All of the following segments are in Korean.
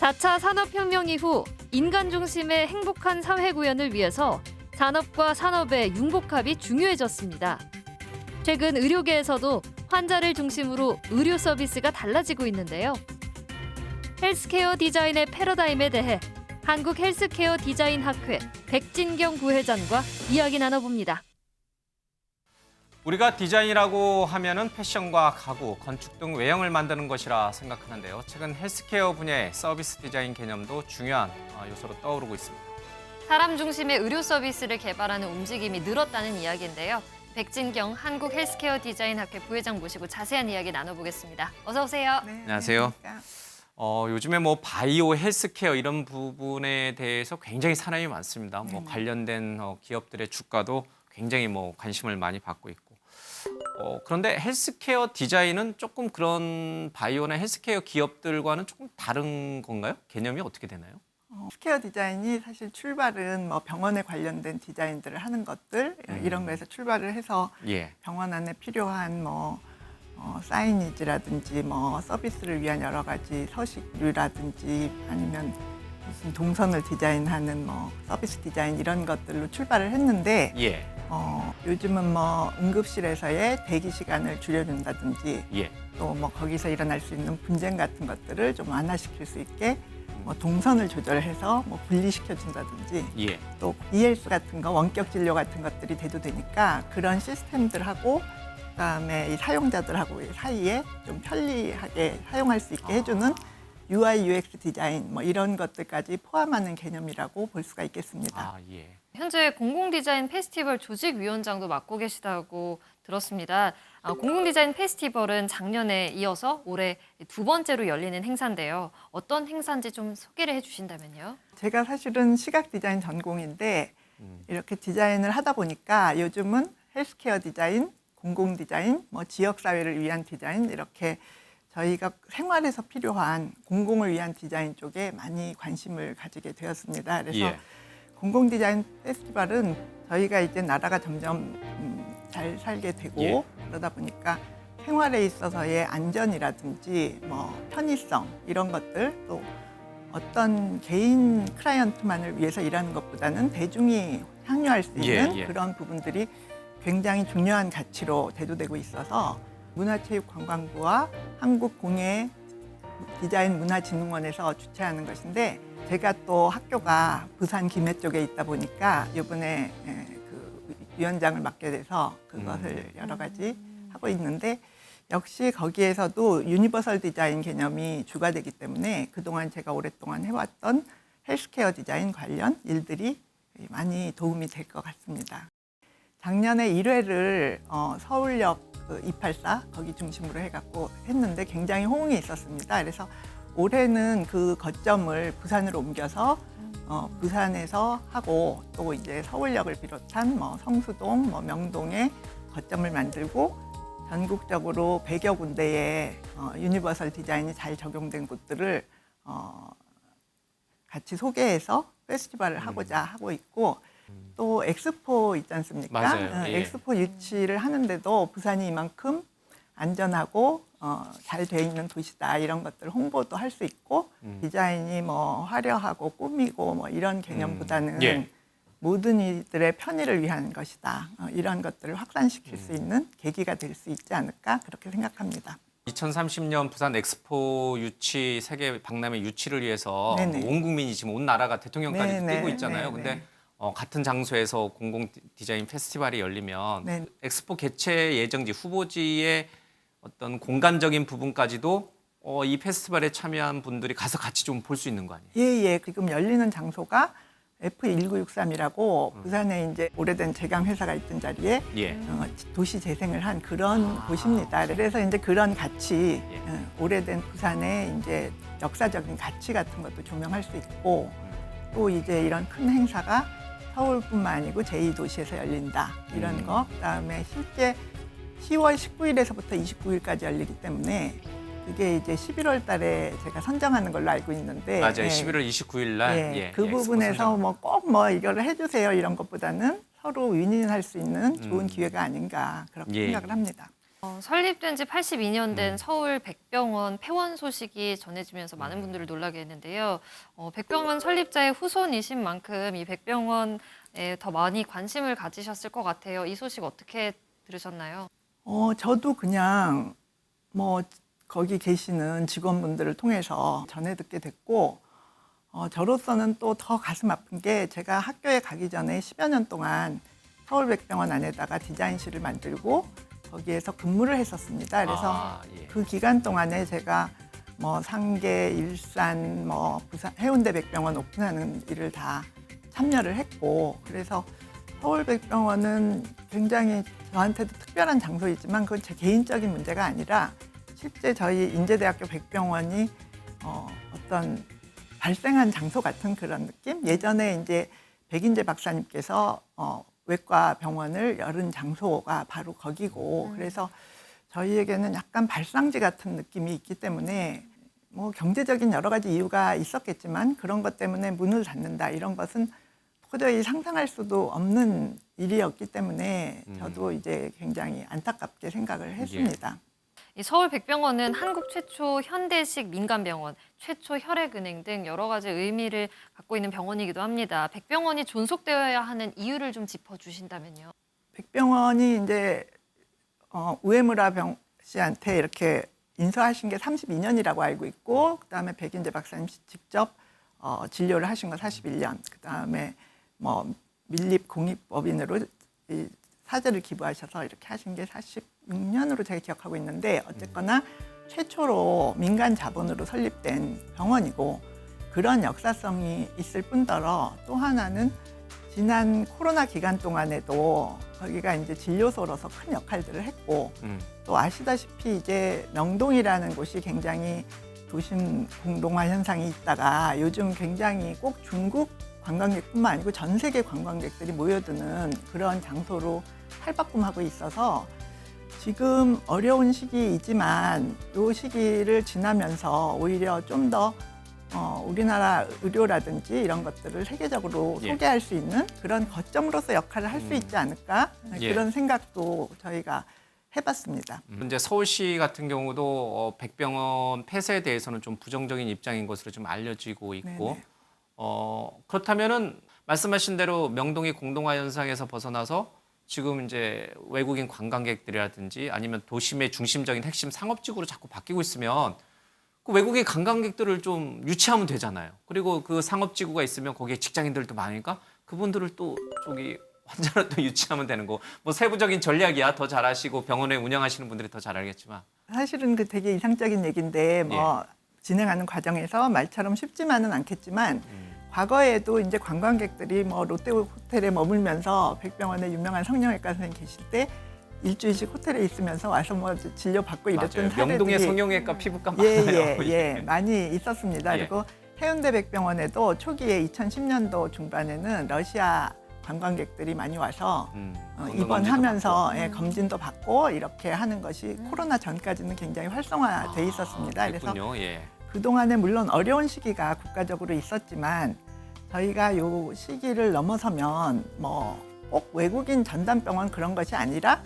4차 산업혁명 이후 인간 중심의 행복한 사회 구현을 위해서 산업과 산업의 융복합이 중요해졌습니다. 최근 의료계에서도 환자를 중심으로 의료 서비스가 달라지고 있는데요. 헬스케어 디자인의 패러다임에 대해 한국 헬스케어 디자인 학회 백진경 부회장과 이야기 나눠봅니다. 우리가 디자인이라고 하면은 패션과 가구, 건축 등 외형을 만드는 것이라 생각하는데요. 최근 헬스케어 분야의 서비스 디자인 개념도 중요한 요소로 떠오르고 있습니다. 사람 중심의 의료 서비스를 개발하는 움직임이 늘었다는 이야기인데요. 백진경 한국 헬스케어 디자인 학회 부회장 모시고 자세한 이야기 나눠보겠습니다. 어서 오세요. 네, 안녕하세요. 요즘에 뭐 바이오 헬스케어 이런 부분에 대해서 굉장히 사람이 많습니다. 뭐 관련된 기업들의 주가도 굉장히 관심을 많이 받고 있고. 그런데 헬스케어 디자인은 조금 그런 바이오나 헬스케어 기업들과는 조금 다른 건가요? 개념이 어떻게 되나요? 헬스케어 디자인이 사실 출발은 병원에 관련된 디자인들을 하는 것들 이런 거에서 출발을 해서 병원 안에 필요한 사이니지라든지 서비스를 위한 여러 가지 서식류라든지 아니면 무슨 동선을 디자인하는 서비스 디자인 이런 것들로 출발을 했는데 요즘은 응급실에서의 대기 시간을 줄여준다든지 또 거기서 일어날 수 있는 분쟁 같은 것들을 좀 완화시킬 수 있게 동선을 조절해서 분리시켜준다든지 또 ELS 같은 거 원격 진료 같은 것들이 대두되니까 그런 시스템들하고 그다음에 이 사용자들하고 사이에 좀 편리하게 사용할 수 있게 해주는 UI, UX 디자인 이런 것들까지 포함하는 개념이라고 볼 수가 있겠습니다. 현재 공공디자인 페스티벌 조직위원장도 맡고 계시다고 들었습니다. 공공디자인 페스티벌은 작년에 이어서 올해 두 번째로 열리는 행사인데요. 어떤 행사인지 좀 소개를 해주신다면요. 제가 사실은 시각 디자인 전공인데 이렇게 디자인을 하다 보니까 요즘은 헬스케어 디자인, 공공 디자인, 지역 사회를 위한 디자인 이렇게 저희가 생활에서 필요한 공공을 위한 디자인 쪽에 많이 관심을 가지게 되었습니다. 그래서 공공 디자인 페스티벌은 저희가 이제 나라가 점점 잘 살게 되고 그러다 보니까 생활에 있어서의 안전이라든지 편의성 이런 것들 또 어떤 개인 클라이언트만을 위해서 일하는 것보다는 대중이 향유할 수 있는 그런 부분들이 굉장히 중요한 가치로 대두되고 있어서 문화체육관광부와 한국공예 디자인 문화진흥원에서 주최하는 것인데 제가 또 학교가 부산 김해 쪽에 있다 보니까 이번에 그 위원장을 맡게 돼서 그것을 여러 가지 하고 있는데 역시 거기에서도 유니버설 디자인 개념이 주가 되기 때문에 그동안 제가 오랫동안 해왔던 헬스케어 디자인 관련 일들이 많이 도움이 될 것 같습니다. 작년에 1회를 서울역 284 거기 중심으로 해갖고 했는데 굉장히 호응이 있었습니다. 그래서 올해는 그 거점을 부산으로 옮겨서 부산에서 하고 또 이제 서울역을 비롯한 성수동, 명동에 거점을 만들고 전국적으로 100여 군데의 유니버설 디자인이 잘 적용된 곳들을 같이 소개해서 페스티벌을 하고자 하고 있고 또 엑스포 있지 않습니까? 맞아요. 엑스포 유치를 하는데도 부산이 이만큼 안전하고 잘 돼 있는 도시다 이런 것들 홍보도 할 수 있고 디자인이 화려하고 꾸미고 이런 개념보다는 모든 이들의 편의를 위한 것이다. 이런 것들을 확산시킬 수 있는 계기가 될 수 있지 않을까 그렇게 생각합니다. 2030년 부산 엑스포 유치 세계 박람회 유치를 위해서 온 국민이 지금 온 나라가 대통령까지 뛰고 있잖아요. 근데 같은 장소에서 공공 디자인 페스티벌이 열리면 엑스포 개최 예정지 후보지의 어떤 공간적인 부분까지도 이 페스티벌에 참여한 분들이 가서 같이 좀 볼 수 있는 거 아니에요? 지금 열리는 장소가 F1963이라고 부산에 이제 오래된 제강 회사가 있던 자리에 도시 재생을 한 그런 곳입니다. 그래서 이제 그런 가치, 오래된 부산의 이제 역사적인 가치 같은 것도 조명할 수 있고 또 이제 이런 큰 행사가 서울뿐만 아니고 제2도시에서 열린다 이런 거 그다음에 실제 10월 19일에서부터 29일까지 열리기 때문에 그게 이제 11월 달에 제가 선정하는 걸로 알고 있는데 맞아요. 11월 29일 날 그 부분에서 꼭 이거를 해주세요 이런 것보다는 서로 윈윈할 수 있는 좋은 기회가 아닌가 그렇게 생각을 합니다. 설립된 지 82년 된 서울 백병원 폐원 소식이 전해지면서 많은 분들을 놀라게 했는데요. 백병원 설립자의 후손이신 만큼 이 백병원에 더 많이 관심을 가지셨을 것 같아요. 이 소식 어떻게 들으셨나요? 저도 그냥 뭐 거기 계시는 직원분들을 통해서 전해 듣게 됐고, 저로서는 또 더 가슴 아픈 게 제가 학교에 가기 전에 10여 년 동안 서울백병원 안에다가 디자인실을 만들고 거기에서 근무를 했었습니다. 그래서 그 기간 동안에 제가 뭐 상계, 일산, 뭐 부산, 해운대 백병원 오픈하는 일을 다 참여를 했고, 그래서 서울백병원은 굉장히 저한테도 특별한 장소이지만 그건 제 개인적인 문제가 아니라 실제 저희 인제대학교 백병원이 어떤 발생한 장소 같은 그런 느낌? 예전에 이제 백인재 박사님께서 외과 병원을 열은 장소가 바로 거기고, 그래서 저희에게는 약간 발상지 같은 느낌이 있기 때문에 뭐 경제적인 여러 가지 이유가 있었겠지만 그런 것 때문에 문을 닫는다 이런 것은 도저히 상상할 수도 없는 일이었기 때문에 저도 이제 굉장히 안타깝게 생각을 했습니다. 이 서울 백병원은 한국 최초 현대식 민간병원, 최초 혈액은행 등 여러 가지 의미를 갖고 있는 병원이기도 합니다. 백병원이 존속되어야 하는 이유를 좀 짚어주신다면요. 백병원이 이제 우에무라 씨한테 이렇게 인수하신 게 32년이라고 알고 있고, 그다음에 백인재 박사님 직접 진료를 하신 거 41년, 그다음에 뭐 밀립 공익법인으로 이 사재를 기부하셔서 이렇게 하신 게 46년으로 제가 기억하고 있는데, 어쨌거나 최초로 민간 자본으로 설립된 병원이고 그런 역사성이 있을 뿐더러 또 하나는 지난 코로나 기간 동안에도 거기가 이제 진료소로서 큰 역할들을 했고, 또 아시다시피 이제 명동이라는 곳이 굉장히 도심 공동화 현상이 있다가 요즘 굉장히 꼭 중국 관광객뿐만 아니고 전 세계 관광객들이 모여드는 그런 장소로 탈바꿈하고 있어서 지금 어려운 시기이지만 이 시기를 지나면서 오히려 좀 더 우리나라 의료라든지 이런 것들을 세계적으로 소개할 수 있는 그런 거점으로서 역할을 할 수 있지 않을까, 그런 생각도 저희가 해봤습니다. 이제 서울시 같은 경우도 백병원 폐쇄에 대해서는 좀 부정적인 입장인 것으로 좀 알려지고 있고, 그렇다면은 말씀하신 대로 명동이 공동화 현상에서 벗어나서 지금 이제 외국인 관광객들이라든지 아니면 도심의 중심적인 핵심 상업지구로 자꾸 바뀌고 있으면 그 외국인 관광객들을 좀 유치하면 되잖아요. 그리고 그 상업지구가 있으면 거기에 직장인들도 많으니까 그분들을 또 저기 환자를 또 유치하면 되는 거. 뭐 세부적인 전략이야. 더 잘하시고 병원에 운영하시는 분들이 더 잘 알겠지만. 사실은 그 되게 이상적인 얘기인데 뭐 진행하는 과정에서 말처럼 쉽지만은 않겠지만 과거에도 이제 관광객들이 뭐 롯데 호텔에 머물면서 백병원에 유명한 성형외과 선생님 계실 때 일주일씩 호텔에 있으면서 와서 뭐 진료 받고 이랬던 사례들이 명동의 성형외과 피부과 많아요. 많이 있었습니다. 그리고 해운대 백병원에도 초기에 2010년도 중반에는 러시아 관광객들이 많이 와서 입원하면서 검진도 받고 이렇게 하는 것이 코로나 전까지는 굉장히 활성화돼 있었습니다. 그래서 그동안에 물론 어려운 시기가 국가적으로 있었지만 저희가 요 시기를 넘어서면 뭐 꼭 외국인 전담병원 그런 것이 아니라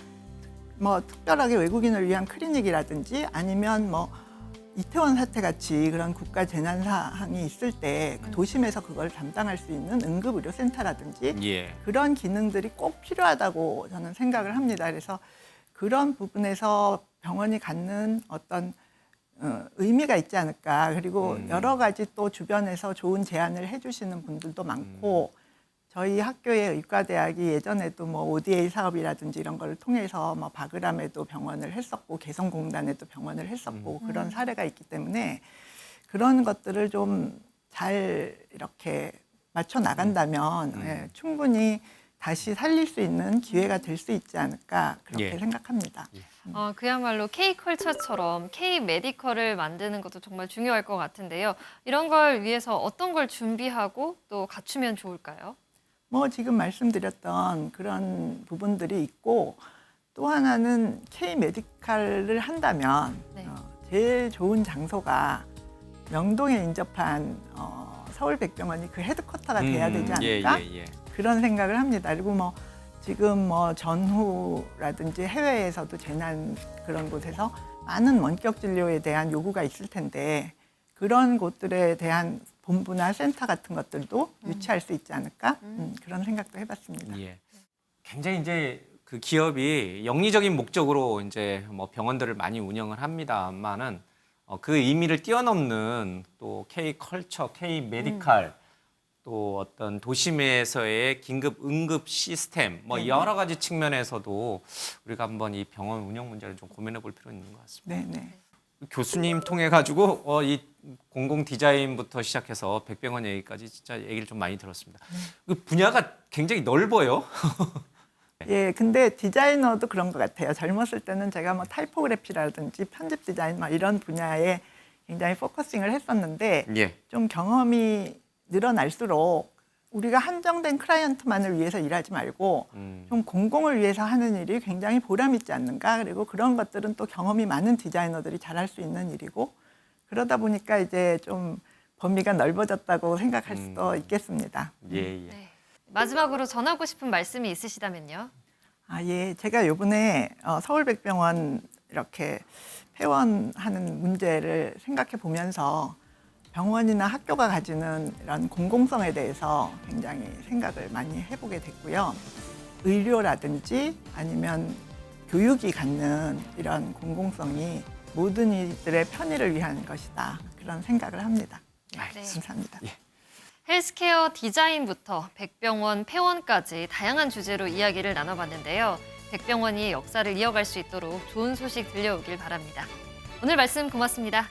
뭐 특별하게 외국인을 위한 클리닉이라든지 아니면 뭐 이태원 사태 같이 그런 국가 재난 사항이 있을 때 도심에서 그걸 담당할 수 있는 응급의료센터라든지 그런 기능들이 꼭 필요하다고 저는 생각을 합니다. 그래서 그런 부분에서 병원이 갖는 어떤 의미가 있지 않을까. 그리고 여러 가지 또 주변에서 좋은 제안을 해주시는 분들도 많고 저희 학교의 의과대학이 예전에도 뭐 ODA 사업이라든지 이런 걸 통해서 뭐 바그람에도 병원을 했었고 개성공단에도 병원을 했었고 그런 사례가 있기 때문에 그런 것들을 좀 잘 이렇게 맞춰 나간다면 충분히 다시 살릴 수 있는 기회가 될 수 있지 않을까 그렇게 생각합니다. 그야말로 K컬처처럼 K메디컬을 만드는 것도 정말 중요할 것 같은데요. 이런 걸 위해서 어떤 걸 준비하고 또 갖추면 좋을까요? 뭐 지금 말씀드렸던 그런 부분들이 있고 또 하나는 K메디컬을 한다면 제일 좋은 장소가 명동에 인접한 서울백병원이 그 헤드쿼터가 돼야 되지 않을까? 그런 생각을 합니다. 그리고 뭐 지금 뭐 전후라든지 해외에서도 재난 그런 곳에서 많은 원격 진료에 대한 요구가 있을 텐데 그런 곳들에 대한 본부나 센터 같은 것들도 유치할 수 있지 않을까 그런 생각도 해봤습니다. 예. 굉장히 이제 그 기업이 영리적인 목적으로 이제 뭐 병원들을 많이 운영을 합니다만은 그 의미를 뛰어넘는 또 K 컬처, K 메디칼 또 어떤 도심에서의 긴급 응급 시스템 뭐 네네. 여러 가지 측면에서도 우리가 한번 이 병원 운영 문제를 좀 고민해 볼 필요는 있는 것 같습니다. 네네. 교수님 통해 가지고 이 공공 디자인부터 시작해서 백병원 얘기까지 진짜 얘기를 좀 많이 들었습니다. 그 분야가 굉장히 넓어요. 예, 근데 디자이너도 그런 것 같아요. 젊었을 때는 제가 뭐 타이포그래피라든지 편집 디자인 막 이런 분야에 굉장히 포커싱을 했었는데 예. 좀 경험이 늘어날수록 우리가 한정된 클라이언트만을 위해서 일하지 말고 좀 공공을 위해서 하는 일이 굉장히 보람 있지 않는가. 그리고 그런 것들은 또 경험이 많은 디자이너들이 잘할 수 있는 일이고 그러다 보니까 이제 좀 범위가 넓어졌다고 생각할 수도 있겠습니다. 예, 예. 네. 마지막으로 전하고 싶은 말씀이 있으시다면요. 아, 예. 제가 이번에 서울백병원 이렇게 폐원하는 문제를 생각해 보면서 병원이나 학교가 가지는 이런 공공성에 대해서 굉장히 생각을 많이 해보게 됐고요. 의료라든지 아니면 교육이 갖는 이런 공공성이 모든 이들의 편의를 위한 것이다. 그런 생각을 합니다. 네, 감사합니다. 예. 헬스케어 디자인부터 백병원 폐원까지 다양한 주제로 이야기를 나눠봤는데요. 백병원이 역사를 이어갈 수 있도록 좋은 소식 들려오길 바랍니다. 오늘 말씀 고맙습니다.